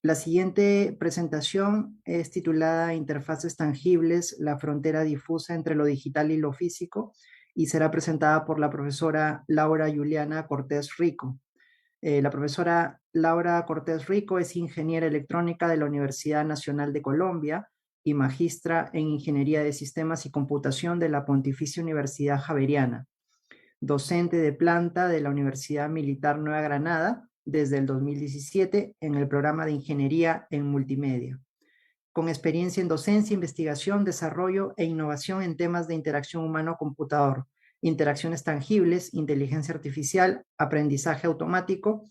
La siguiente presentación es titulada Interfaces tangibles, la frontera difusa entre lo digital y lo físico, y será presentada por la profesora Laura Juliana Cortés Rico. La profesora Laura Cortés Rico es ingeniera electrónica de la Universidad Nacional de Colombia y magistra en Ingeniería de Sistemas y Computación de la Pontificia Universidad Javeriana, docente de planta de la Universidad Militar Nueva Granada desde el 2017 en el programa de Ingeniería en Multimedia, con experiencia en docencia, investigación, desarrollo e innovación en temas de interacción humano-computador, interacciones tangibles, inteligencia artificial, aprendizaje automático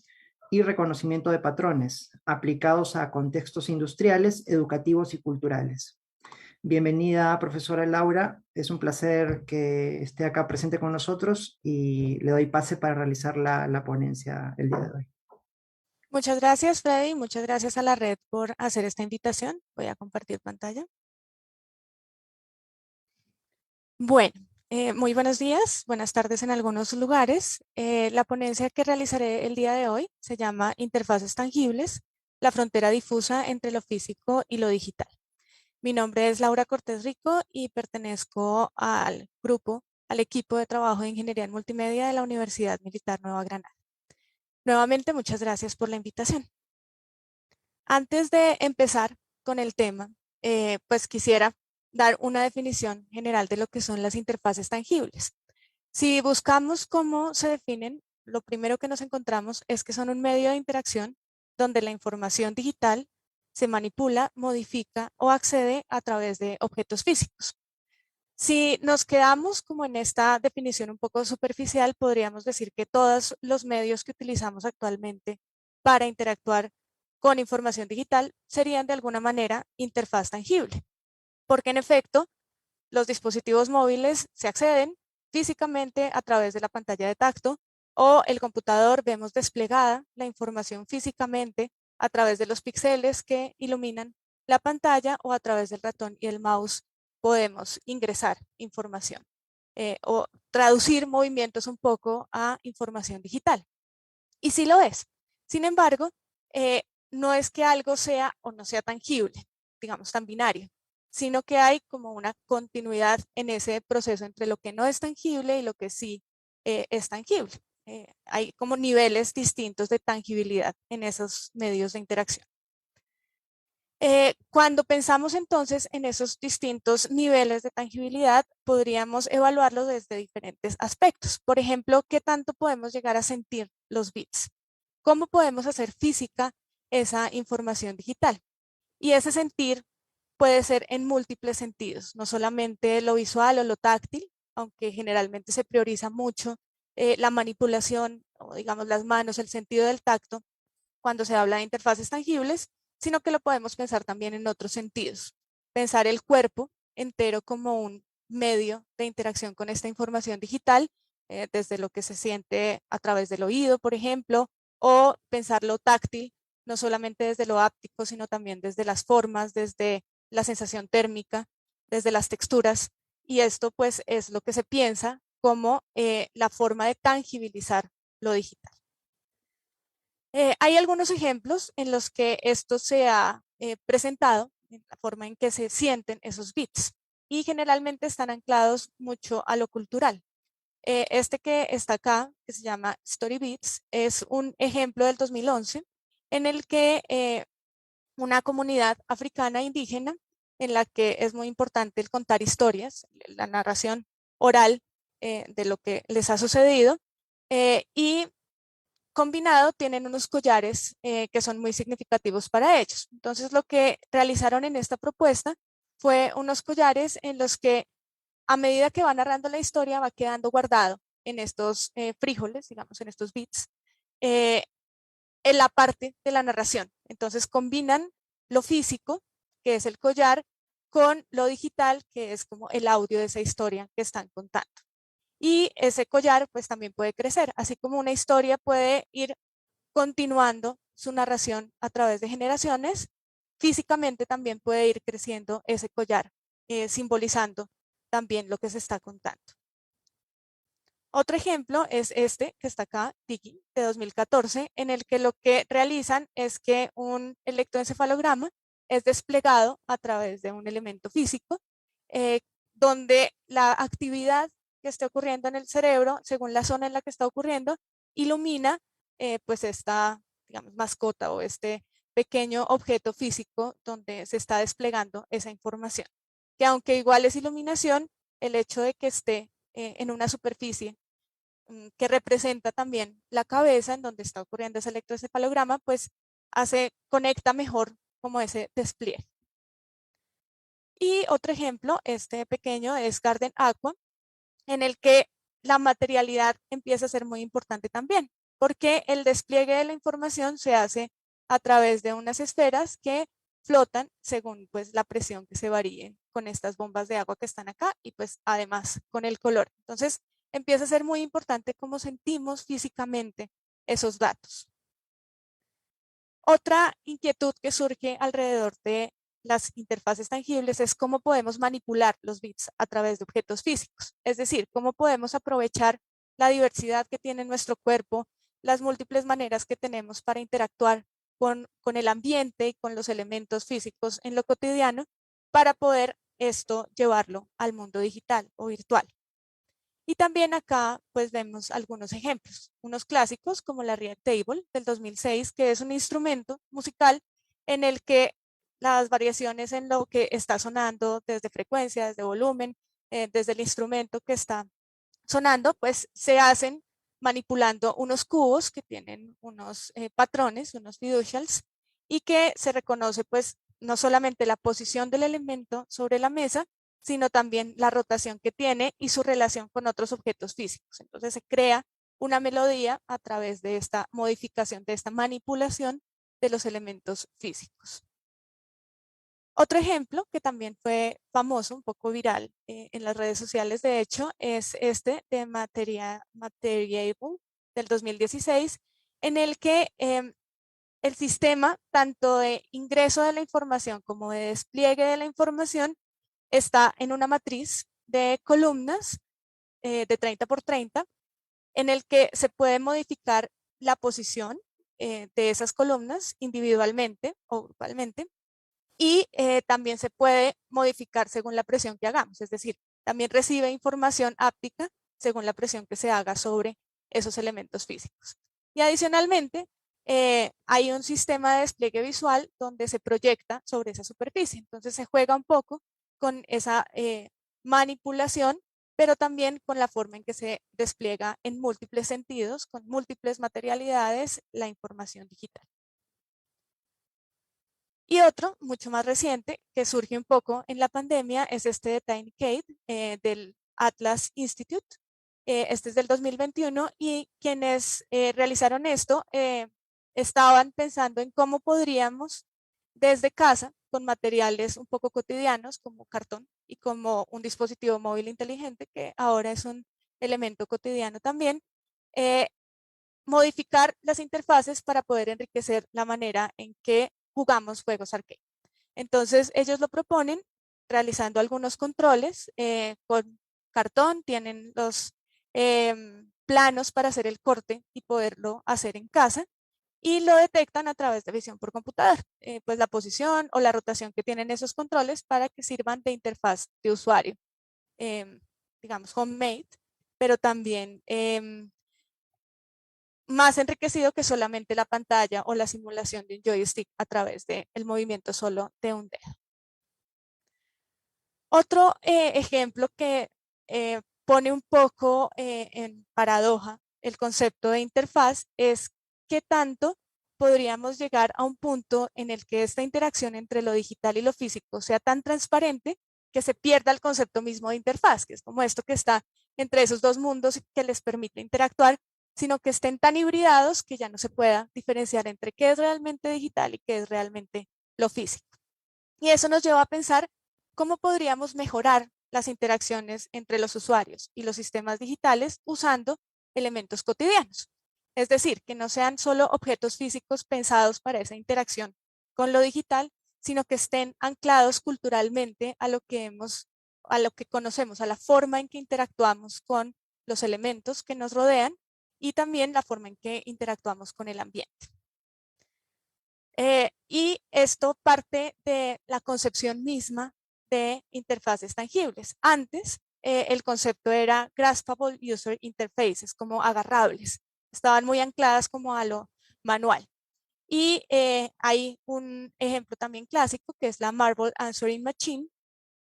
y reconocimiento de patrones aplicados a contextos industriales, educativos y culturales. Bienvenida, profesora Laura. Es un placer que esté acá presente con nosotros y le doy pase para realizar la ponencia el día de hoy. Muchas gracias, Freddy. Muchas gracias a la red por hacer esta invitación. Voy a compartir pantalla. Bueno, muy buenos días, buenas tardes en algunos lugares. La ponencia que realizaré el día de hoy se llama Interfaces tangibles, la frontera difusa entre lo físico y lo digital. Mi nombre es Laura Cortés Rico y pertenezco al grupo, al equipo de trabajo de Ingeniería en Multimedia de la Universidad Militar Nueva Granada. Nuevamente, muchas gracias por la invitación. Antes de empezar con el tema, pues quisiera dar una definición general de lo que son las interfaces tangibles. Si buscamos cómo se definen, lo primero que nos encontramos es que son un medio de interacción donde la información digital se manipula, modifica o accede a través de objetos físicos. Si nos quedamos como en esta definición un poco superficial, podríamos decir que todos los medios que utilizamos actualmente para interactuar con información digital serían de alguna manera interfaz tangible, porque en efecto los dispositivos móviles se acceden físicamente a través de la pantalla de tacto o el computador vemos desplegada la información físicamente a través de los píxeles que iluminan la pantalla o a través del ratón y el mouse podemos ingresar información o traducir movimientos un poco a información digital. Y sí lo es. Sin embargo, no es que algo sea o no sea tangible, digamos tan binario, sino que hay como una continuidad en ese proceso entre lo que no es tangible y lo que sí es tangible. Hay como niveles distintos de tangibilidad en esos medios de interacción. Cuando pensamos entonces en esos distintos niveles de tangibilidad, podríamos evaluarlo desde diferentes aspectos. Por ejemplo, ¿qué tanto podemos llegar a sentir los bits? ¿Cómo podemos hacer física esa información digital? Y ese sentir puede ser en múltiples sentidos, no solamente lo visual o lo táctil, aunque generalmente se prioriza mucho la manipulación o digamos las manos, el sentido del tacto cuando se habla de interfaces tangibles, sino que lo podemos pensar también en otros sentidos. Pensar el cuerpo entero como un medio de interacción con esta información digital, desde lo que se siente a través del oído, por ejemplo, o pensar lo táctil, no solamente desde lo áptico, sino también desde las formas, desde la sensación térmica, desde las texturas. Y esto pues es lo que se piensa como la forma de tangibilizar lo digital. Hay algunos ejemplos en los que esto se ha presentado, en la forma en que se sienten esos bits, y generalmente están anclados mucho a lo cultural. Este que está acá, que se llama Story Beats, es un ejemplo del 2011 en el que una comunidad africana indígena, en la que es muy importante el contar historias, la narración oral de lo que les ha sucedido, y combinado tienen unos collares que son muy significativos para ellos. Entonces lo que realizaron en esta propuesta fue unos collares en los que a medida que va narrando la historia va quedando guardado en estos frijoles, digamos en estos bits, eh, en la parte de la narración. Entonces combinan lo físico, que es el collar, con lo digital, que es como el audio de esa historia que están contando. Y ese collar pues también puede crecer, así como una historia puede ir continuando su narración a través de generaciones, físicamente también puede ir creciendo ese collar, simbolizando también lo que se está contando. Otro ejemplo es este que está acá, Tiki, de 2014, en el que lo que realizan es que un electroencefalograma es desplegado a través de un elemento físico, eh, donde la actividad que esté ocurriendo en el cerebro, según la zona en la que está ocurriendo, ilumina pues esta, digamos, mascota o este pequeño objeto físico donde se está desplegando esa información. Que aunque igual es iluminación, el hecho de que esté en una superficie que representa también la cabeza en donde está ocurriendo ese electroencefalograma, pues conecta mejor como ese despliegue. Y otro ejemplo, este pequeño, es Garden Aqua, en el que la materialidad empieza a ser muy importante también, porque el despliegue de la información se hace a través de unas esferas que flotan según pues la presión que se varíe con estas bombas de agua que están acá y pues además con el color. Entonces empieza a ser muy importante cómo sentimos físicamente esos datos. Otra inquietud que surge alrededor de las interfaces tangibles es cómo podemos manipular los bits a través de objetos físicos. Es decir, cómo podemos aprovechar la diversidad que tiene nuestro cuerpo, las múltiples maneras que tenemos para interactuar con el ambiente y con los elementos físicos en lo cotidiano para poder esto llevarlo al mundo digital o virtual. Y también acá pues vemos algunos ejemplos, unos clásicos como la Real Table del 2006, que es un instrumento musical en el que las variaciones en lo que está sonando desde frecuencia, desde volumen, desde el instrumento que está sonando, pues se hacen manipulando unos cubos que tienen unos patrones, unos fiducials, y que se reconoce pues no solamente la posición del elemento sobre la mesa, sino también la rotación que tiene y su relación con otros objetos físicos. Entonces se crea una melodía a través de esta modificación, de esta manipulación de los elementos físicos. Otro ejemplo que también fue famoso, un poco viral en las redes sociales, de hecho, es este de Materiable del 2016, en el que el sistema, tanto de ingreso de la información como de despliegue de la información, está en una matriz de columnas de 30 por 30, en el que se puede modificar la posición de esas columnas individualmente o grupalmente, y también se puede modificar según la presión que hagamos, es decir, también recibe información áptica según la presión que se haga sobre esos elementos físicos. Y adicionalmente, hay un sistema de despliegue visual donde se proyecta sobre esa superficie. Entonces se juega un poco con esa manipulación, pero también con la forma en que se despliega en múltiples sentidos, con múltiples materialidades, la información digital. Y otro, mucho más reciente, que surge un poco en la pandemia, es este de TinyCade del Atlas Institute. Este es del 2021 y quienes realizaron esto estaban pensando en cómo podríamos desde casa, con materiales un poco cotidianos como cartón y como un dispositivo móvil inteligente, que ahora es un elemento cotidiano también, eh, modificar las interfaces para poder enriquecer la manera en que jugamos juegos arcade. Entonces, ellos lo proponen realizando algunos controles con cartón, tienen los planos para hacer el corte y poderlo hacer en casa y lo detectan a través de visión por computador, pues la posición o la rotación que tienen esos controles para que sirvan de interfaz de usuario, digamos homemade, pero también más enriquecido que solamente la pantalla o la simulación de un joystick a través del movimiento solo de un dedo. Otro ejemplo que pone un poco en paradoja el concepto de interfaz es qué tanto podríamos llegar a un punto en el que esta interacción entre lo digital y lo físico sea tan transparente que se pierda el concepto mismo de interfaz, que es como esto que está entre esos dos mundos y que les permite interactuar, sino que estén tan hibridados que ya no se pueda diferenciar entre qué es realmente digital y qué es realmente lo físico. Y eso nos lleva a pensar cómo podríamos mejorar las interacciones entre los usuarios y los sistemas digitales usando elementos cotidianos. Es decir, que no sean solo objetos físicos pensados para esa interacción con lo digital, sino que estén anclados culturalmente a lo que conocemos, a la forma en que interactuamos con los elementos que nos rodean y también la forma en que interactuamos con el ambiente. Y esto parte de la concepción misma de interfaces tangibles. Antes, el concepto era Graspable User Interfaces, como agarrables. Estaban muy ancladas como a lo manual. Y hay un ejemplo también clásico que es la Marble Answering Machine,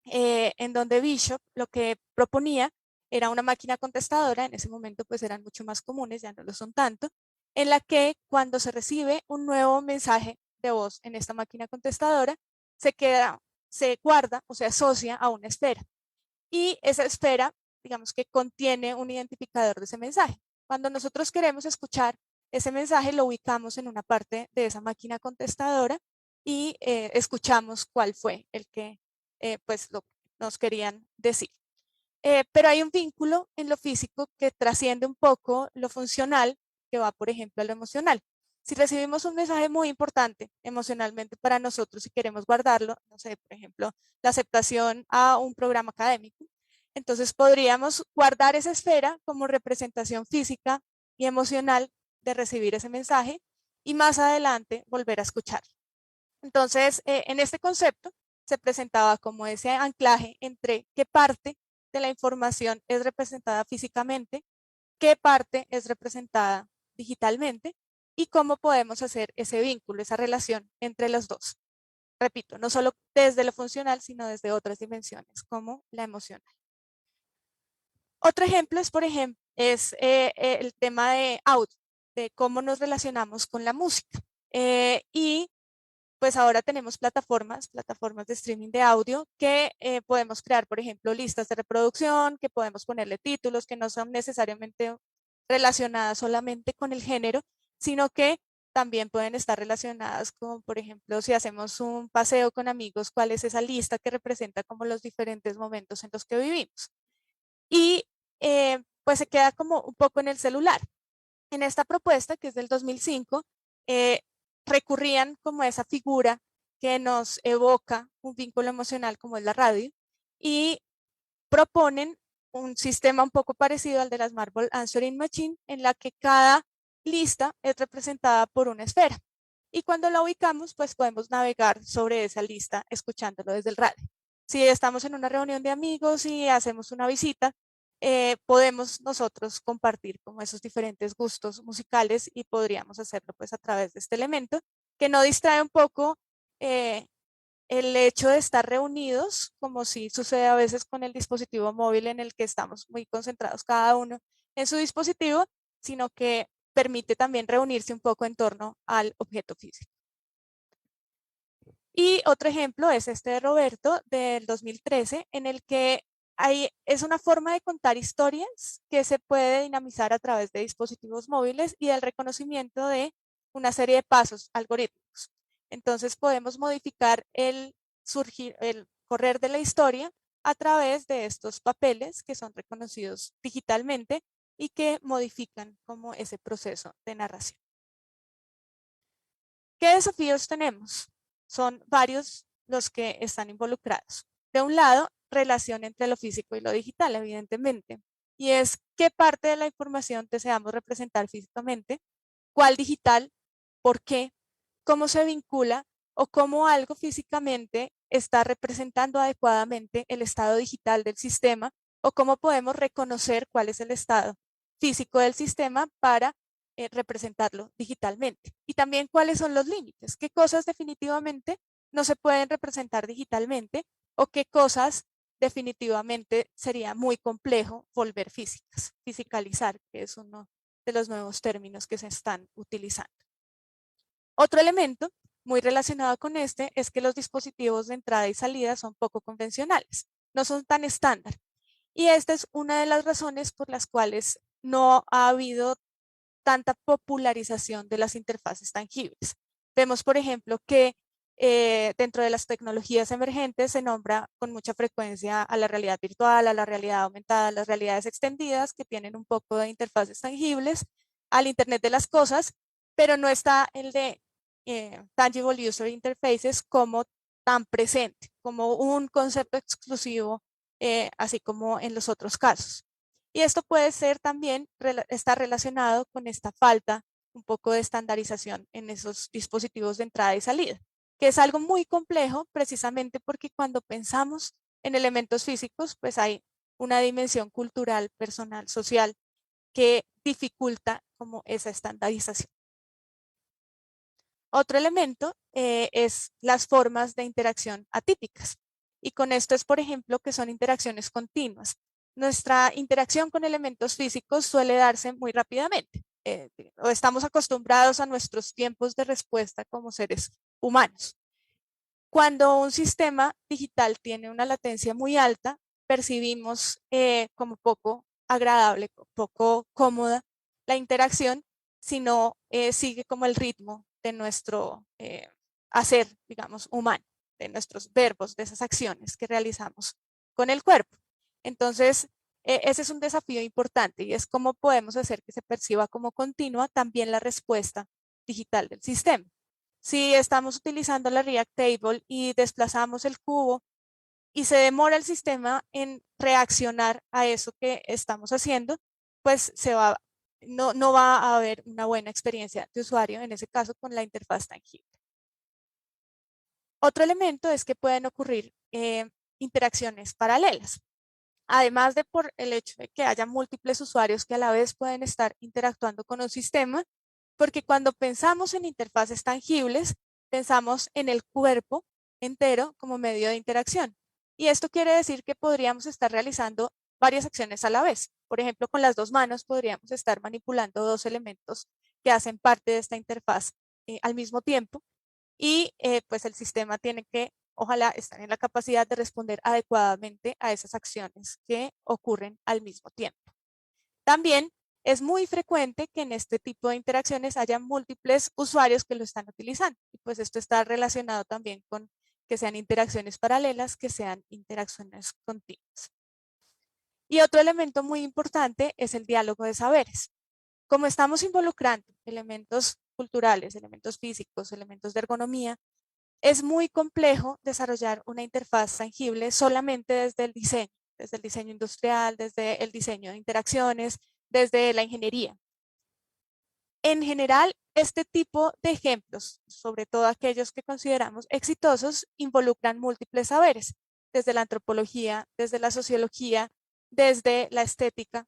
en donde Bishop lo que proponía era una máquina contestadora, en ese momento pues eran mucho más comunes, ya no lo son tanto, en la que cuando se recibe un nuevo mensaje de voz en esta máquina contestadora, se guarda o se asocia a una esfera. Y esa esfera, digamos que contiene un identificador de ese mensaje. Cuando nosotros queremos escuchar ese mensaje, lo ubicamos en una parte de esa máquina contestadora y escuchamos cuál fue el que pues nos querían decir. Pero hay un vínculo en lo físico que trasciende un poco lo funcional, que va, por ejemplo, a lo emocional. Si recibimos un mensaje muy importante emocionalmente para nosotros y queremos guardarlo, no sé, por ejemplo, la aceptación a un programa académico, entonces podríamos guardar esa esfera como representación física y emocional de recibir ese mensaje y más adelante volver a escucharlo. Entonces, en este concepto se presentaba como ese anclaje entre qué parte de la información es representada físicamente, qué parte es representada digitalmente y cómo podemos hacer ese vínculo, esa relación entre los dos. Repito, no solo desde lo funcional, sino desde otras dimensiones, como la emocional. Otro ejemplo es, por ejemplo, el tema de audio, de cómo nos relacionamos con la música. Y pues ahora tenemos plataformas de streaming de audio que podemos crear, por ejemplo, listas de reproducción, que podemos ponerle títulos que no son necesariamente relacionadas solamente con el género, sino que también pueden estar relacionadas con, por ejemplo, si hacemos un paseo con amigos, cuál es esa lista que representa como los diferentes momentos en los que vivimos. Y pues se queda como un poco en el celular. En esta propuesta, que es del 2005, recurrían como a esa figura que nos evoca un vínculo emocional como es la radio y proponen un sistema un poco parecido al de las Marble Answering Machine, en la que cada lista es representada por una esfera. Y cuando la ubicamos, pues podemos navegar sobre esa lista escuchándolo desde el radio. Si estamos en una reunión de amigos y hacemos una visita, podemos nosotros compartir como esos diferentes gustos musicales y podríamos hacerlo pues a través de este elemento que no distrae un poco el hecho de estar reunidos, como si sucede a veces con el dispositivo móvil en el que estamos muy concentrados cada uno en su dispositivo, sino que permite también reunirse un poco en torno al objeto físico. Y otro ejemplo es este de Roberto del 2013, en el que es una forma de contar historias que se puede dinamizar a través de dispositivos móviles y del reconocimiento de una serie de pasos algorítmicos. Entonces podemos modificar el correr de la historia a través de estos papeles que son reconocidos digitalmente y que modifican como ese proceso de narración. ¿Qué desafíos tenemos? Son varios los que están involucrados. De un lado, relación entre lo físico y lo digital, evidentemente. Y es qué parte de la información deseamos representar físicamente, cuál digital, por qué, cómo se vincula o cómo algo físicamente está representando adecuadamente el estado digital del sistema o cómo podemos reconocer cuál es el estado físico del sistema para representarlo digitalmente. Y también cuáles son los límites, qué cosas definitivamente no se pueden representar digitalmente o qué cosas definitivamente sería muy complejo volver físicas, fisicalizar, que es uno de los nuevos términos que se están utilizando. Otro elemento muy relacionado con este es que los dispositivos de entrada y salida son poco convencionales, no son tan estándar. Y esta es una de las razones por las cuales no ha habido tanta popularización de las interfaces tangibles. Vemos, por ejemplo, que dentro de las tecnologías emergentes se nombra con mucha frecuencia a la realidad virtual, a la realidad aumentada, a las realidades extendidas, que tienen un poco de interfaces tangibles, al Internet de las cosas, pero no está el de Tangible User Interfaces como tan presente, como un concepto exclusivo, así como en los otros casos. Y esto puede ser también, está relacionado con esta falta un poco de estandarización en esos dispositivos de entrada y salida, que es algo muy complejo precisamente porque cuando pensamos en elementos físicos, pues hay una dimensión cultural, personal, social, que dificulta como esa estandarización. Otro elemento es las formas de interacción atípicas. Y con esto es, por ejemplo, que son interacciones continuas. Nuestra interacción con elementos físicos suele darse muy rápidamente. O estamos acostumbrados a nuestros tiempos de respuesta como seres humanos. Cuando un sistema digital tiene una latencia muy alta, percibimos como poco agradable, poco cómoda la interacción, si no sigue como el ritmo de nuestro hacer, digamos, humano, de nuestros verbos, de esas acciones que realizamos con el cuerpo. Entonces, ese es un desafío importante y es cómo podemos hacer que se perciba como continua también la respuesta digital del sistema. Si estamos utilizando la React Table y desplazamos el cubo y se demora el sistema en reaccionar a eso que estamos haciendo, pues no va a haber una buena experiencia de usuario, en ese caso con la interfaz tangible. Otro elemento es que pueden ocurrir interacciones paralelas. Además de por el hecho de que haya múltiples usuarios que a la vez pueden estar interactuando con un sistema, porque cuando pensamos en interfaces tangibles, pensamos en el cuerpo entero como medio de interacción. Y esto quiere decir que podríamos estar realizando varias acciones a la vez. Por ejemplo, con las dos manos podríamos estar manipulando dos elementos que hacen parte de esta interfaz al mismo tiempo. Y pues el sistema tiene que, ojalá, estar en la capacidad de responder adecuadamente a esas acciones que ocurren al mismo tiempo. También es muy frecuente que en este tipo de interacciones haya múltiples usuarios que lo están utilizando. Y pues esto está relacionado también con que sean interacciones paralelas, que sean interacciones continuas. Y otro elemento muy importante es el diálogo de saberes. Como estamos involucrando elementos culturales, elementos físicos, elementos de ergonomía, es muy complejo desarrollar una interfaz tangible solamente desde el diseño industrial, desde el diseño de interacciones, desde la ingeniería. En general, este tipo de ejemplos, sobre todo aquellos que consideramos exitosos, involucran múltiples saberes, desde la antropología, desde la sociología, desde la estética.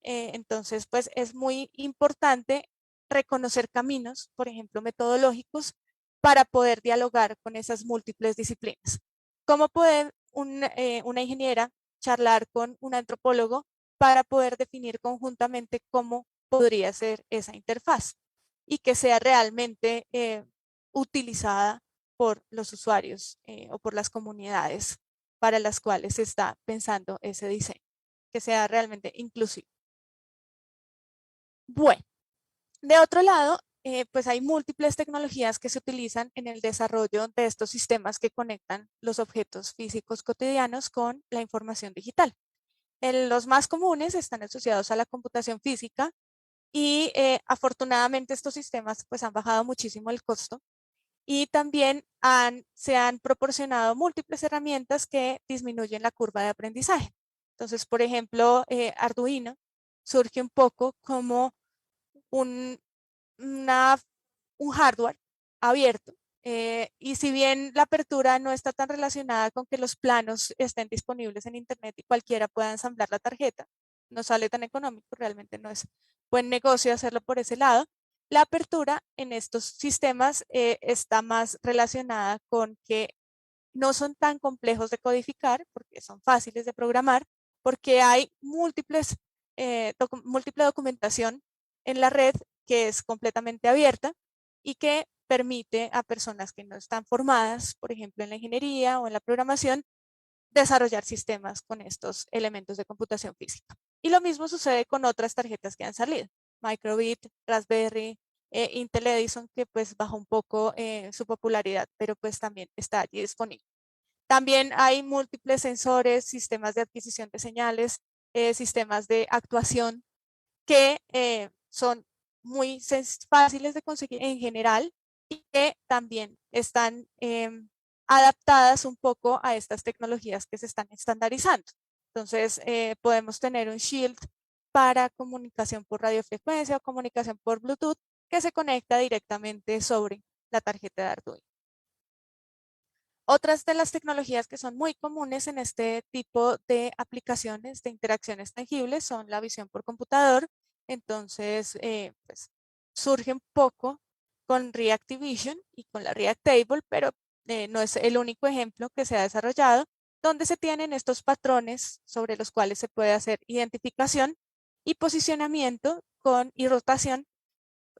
Entonces, pues es muy importante reconocer caminos, por ejemplo, metodológicos, para poder dialogar con esas múltiples disciplinas. ¿Cómo puede una ingeniera charlar con un antropólogo para poder definir conjuntamente cómo podría ser esa interfaz y que sea realmente utilizada por los usuarios o por las comunidades para las cuales se está pensando ese diseño, que sea realmente inclusivo? Bueno, de otro lado, pues hay múltiples tecnologías que se utilizan en el desarrollo de estos sistemas que conectan los objetos físicos cotidianos con la información digital. Los más comunes están asociados a la computación física y afortunadamente estos sistemas pues han bajado muchísimo el costo y también se han proporcionado múltiples herramientas que disminuyen la curva de aprendizaje. Entonces, por ejemplo, Arduino surge un poco como un, un hardware abierto. Y si bien la apertura no está tan relacionada con que los planos estén disponibles en Internet y cualquiera pueda ensamblar la tarjeta, no sale tan económico, realmente no es buen negocio hacerlo por ese lado. La apertura en estos sistemas está más relacionada con que no son tan complejos de codificar, porque son fáciles de programar, porque hay múltiple documentación en la red que es completamente abierta y que permite a personas que no están formadas, por ejemplo, en la ingeniería o en la programación, desarrollar sistemas con estos elementos de computación física. Y lo mismo sucede con otras tarjetas que han salido, Microbit, Raspberry, Intel Edison, que pues bajó un poco su popularidad, pero pues también está allí disponible. También hay múltiples sensores, sistemas de adquisición de señales, sistemas de actuación que son muy fáciles de conseguir en general y que también están adaptadas un poco a estas tecnologías que se están estandarizando. Entonces, podemos tener un Shield para comunicación por radiofrecuencia o comunicación por Bluetooth que se conecta directamente sobre la tarjeta de Arduino. Otras de las tecnologías que son muy comunes en este tipo de aplicaciones de interacciones tangibles son la visión por computador. Entonces, pues, surge un poco con Reactivision y con la Reactable, pero no es el único ejemplo que se ha desarrollado, donde se tienen estos patrones sobre los cuales se puede hacer identificación y posicionamiento y rotación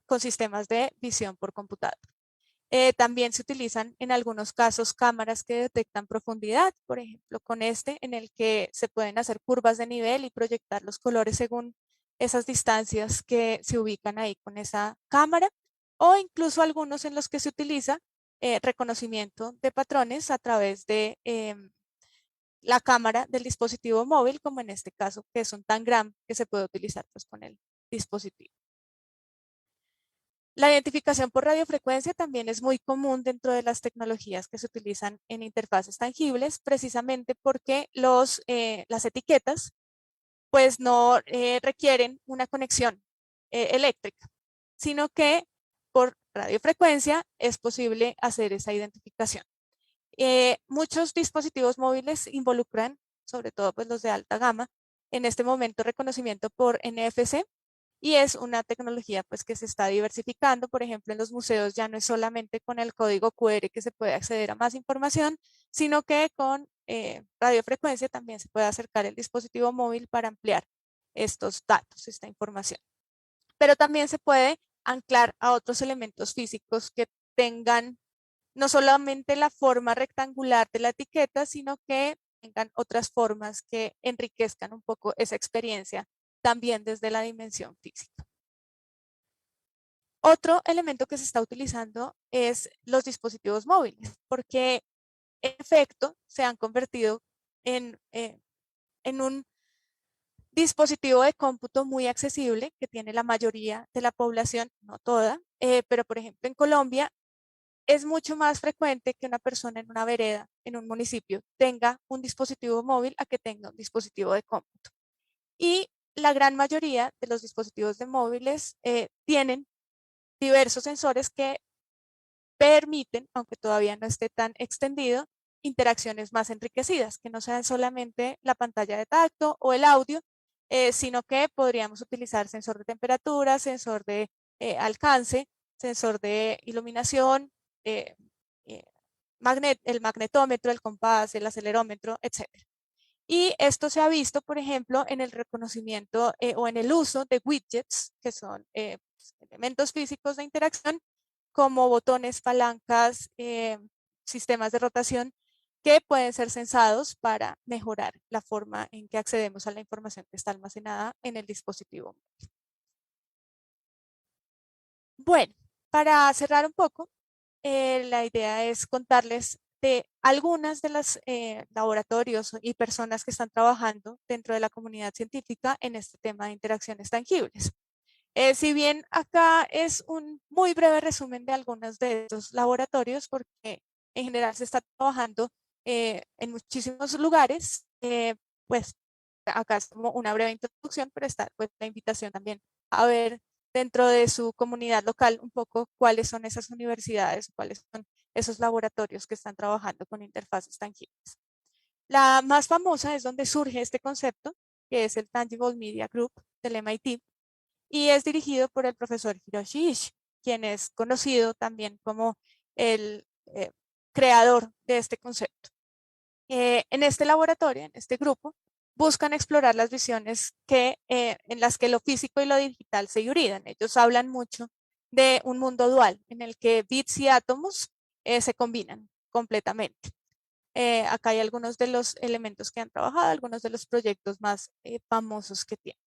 con sistemas de visión por computador. También se utilizan en algunos casos cámaras que detectan profundidad, por ejemplo, con este en el que se pueden hacer curvas de nivel y proyectar los colores según esas distancias que se ubican ahí con esa cámara, o incluso algunos en los que se utiliza reconocimiento de patrones a través de la cámara del dispositivo móvil, como en este caso, que es un tangram que se puede utilizar pues, con el dispositivo. La identificación por radiofrecuencia también es muy común dentro de las tecnologías que se utilizan en interfaces tangibles, precisamente porque las etiquetas pues no requieren una conexión eléctrica, sino que por radiofrecuencia es posible hacer esa identificación. Muchos dispositivos móviles involucran, sobre todo pues los de alta gama, en este momento reconocimiento por NFC, y es una tecnología pues que se está diversificando. Por ejemplo, en los museos ya no es solamente con el código QR que se puede acceder a más información, sino que con radiofrecuencia también se puede acercar el dispositivo móvil para ampliar estos datos, esta información. Pero también se puede anclar a otros elementos físicos que tengan no solamente la forma rectangular de la etiqueta, sino que tengan otras formas que enriquezcan un poco esa experiencia también desde la dimensión física. Otro elemento que se está utilizando es los dispositivos móviles, porque en efecto se han convertido en un dispositivo de cómputo muy accesible que tiene la mayoría de la población, no toda, pero por ejemplo en Colombia es mucho más frecuente que una persona en una vereda, en un municipio, tenga un dispositivo móvil a que tenga un dispositivo de cómputo. Y la gran mayoría de los dispositivos de móviles tienen diversos sensores que permiten, aunque todavía no esté tan extendido, interacciones más enriquecidas, que no sean solamente la pantalla de tacto o el audio, sino que podríamos utilizar sensor de temperatura, sensor de alcance, sensor de iluminación, eh, eh, el magnetómetro, el compás, el acelerómetro, etc. Y esto se ha visto, por ejemplo, en el reconocimiento o en el uso de widgets, que son elementos físicos de interacción, como botones, palancas, sistemas de rotación, que pueden ser sensados para mejorar la forma en que accedemos a la información que está almacenada en el dispositivo. Bueno, para cerrar un poco, la idea es contarles de algunas de los laboratorios y personas que están trabajando dentro de la comunidad científica en este tema de interacciones tangibles. Si bien acá es un muy breve resumen de algunos de estos laboratorios, porque en general se está trabajando en muchísimos lugares, pues acá es como una breve introducción, pero está pues la invitación también a ver dentro de su comunidad local un poco cuáles son esas universidades, cuáles son esos laboratorios que están trabajando con interfaces tangibles. La más famosa es donde surge este concepto, que es el Tangible Media Group del MIT, y es dirigido por el profesor Hiroshi Ishii, quien es conocido también como el creador de este concepto. En este laboratorio, en este grupo, buscan explorar las visiones en las que lo físico y lo digital se híbridan. Ellos hablan mucho de un mundo dual en el que bits y átomos se combinan completamente. Acá hay algunos de los elementos que han trabajado, algunos de los proyectos más famosos que tienen.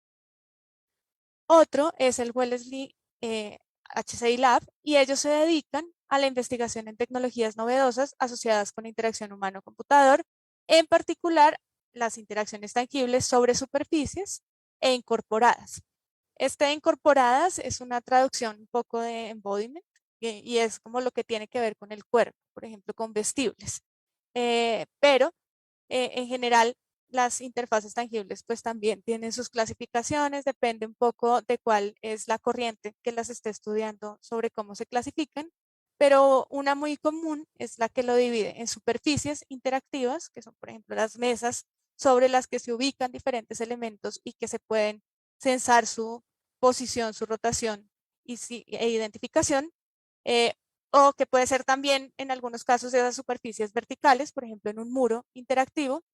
Otro es el Wellesley HCI Lab, y ellos se dedican a la investigación en tecnologías novedosas asociadas con interacción humano-computador, en particular las interacciones tangibles sobre superficies e incorporadas. Incorporadas es una traducción un poco de embodiment y es como lo que tiene que ver con el cuerpo, por ejemplo, con vestibles. Pero en general las interfaces tangibles pues también tienen sus clasificaciones, depende un poco de cuál es la corriente que las esté estudiando sobre cómo se clasifican, pero una muy común es la que lo divide en superficies interactivas, que son por ejemplo las mesas sobre las que se ubican diferentes elementos y que se pueden censar su posición, su rotación e identificación, eh, o que puede ser también en algunos casos de esas superficies verticales, por ejemplo en un muro interactivo.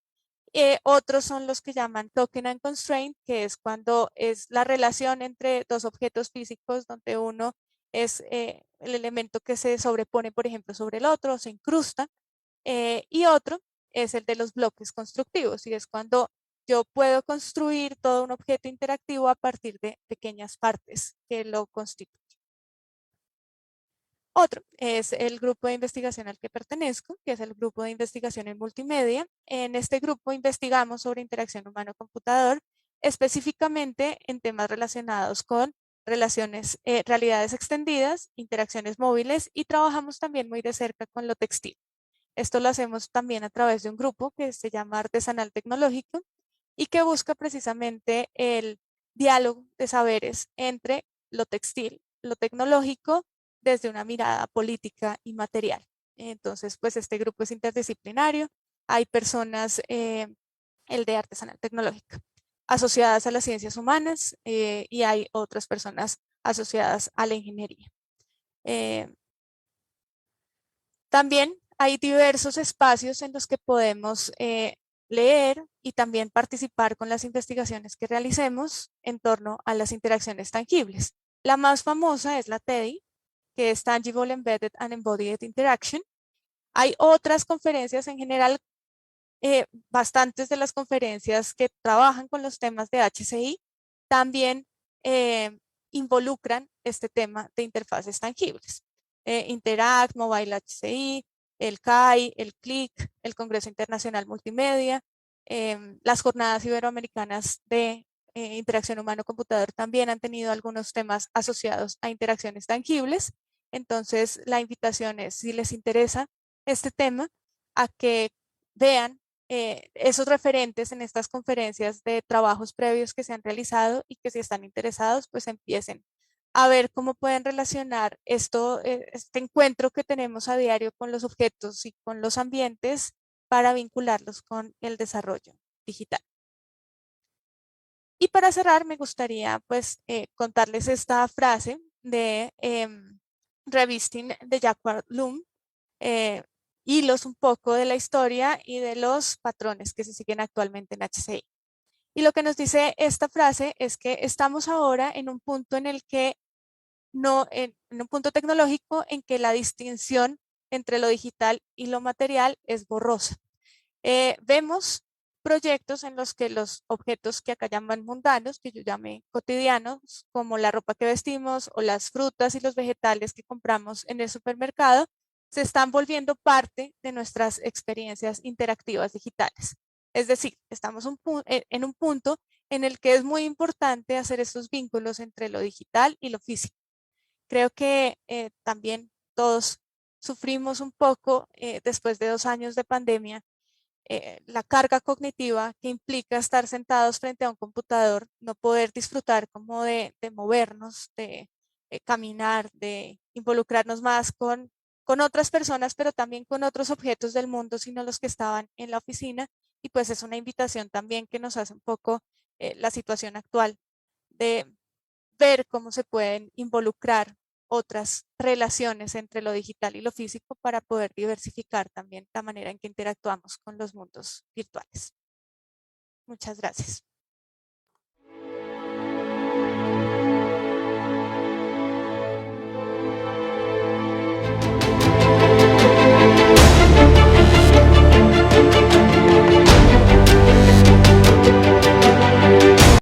Otros son los que llaman token and constraint, que es cuando es la relación entre dos objetos físicos donde uno es el elemento que se sobrepone, por ejemplo, sobre el otro, se incrusta, y otro es el de los bloques constructivos, y es cuando yo puedo construir todo un objeto interactivo a partir de pequeñas partes que lo constituyen. Otro es el grupo de investigación al que pertenezco, que es el grupo de investigación en multimedia. En este grupo investigamos sobre interacción humano-computador, específicamente en temas relacionados con relaciones, realidades extendidas, interacciones móviles, y trabajamos también muy de cerca con lo textil. Esto lo hacemos también a través de un grupo que se llama Artesanal Tecnológico y que busca precisamente el diálogo de saberes entre lo textil, lo tecnológico, desde una mirada política y material. Entonces, pues este grupo es interdisciplinario. Hay personas, el de Artesanal Tecnológica, asociadas a las ciencias humanas, y hay otras personas asociadas a la ingeniería. También hay diversos espacios en los que podemos leer y también participar con las investigaciones que realicemos en torno a las interacciones tangibles. La más famosa es la TEDI, que es Tangible, Embedded and Embodied Interaction. Hay otras conferencias en general, bastantes de las conferencias que trabajan con los temas de HCI también involucran este tema de interfaces tangibles. Interact, Mobile HCI, el CAI, el CLIC, el Congreso Internacional Multimedia, las jornadas iberoamericanas de interacción humano-computador también han tenido algunos temas asociados a interacciones tangibles. Entonces, la invitación es, si les interesa este tema, a que vean esos referentes en estas conferencias de trabajos previos que se han realizado y que si están interesados, pues empiecen a ver cómo pueden relacionar esto, este encuentro que tenemos a diario con los objetos y con los ambientes para vincularlos con el desarrollo digital. Y para cerrar, me gustaría pues contarles esta frase de Revisiting de Jacques Loom, hilos un poco de la historia y de los patrones que se siguen actualmente en HCI. Y lo que nos dice esta frase es que estamos ahora en un punto en el que en un punto tecnológico en que la distinción entre lo digital y lo material es borrosa. Vemos proyectos en los que los objetos que acá llaman mundanos, que yo llamé cotidianos, como la ropa que vestimos o las frutas y los vegetales que compramos en el supermercado, se están volviendo parte de nuestras experiencias interactivas digitales. Es decir, estamos en un punto en el que es muy importante hacer estos vínculos entre lo digital y lo físico. Creo que también todos sufrimos un poco después de 2 años de pandemia, la carga cognitiva que implica estar sentados frente a un computador, no poder disfrutar como de movernos, de caminar, de involucrarnos más con otras personas, pero también con otros objetos del mundo, sino los que estaban en la oficina. Y pues es una invitación también que nos hace un poco la situación actual de ver cómo se pueden involucrar otras relaciones entre lo digital y lo físico para poder diversificar también la manera en que interactuamos con los mundos virtuales. Muchas gracias.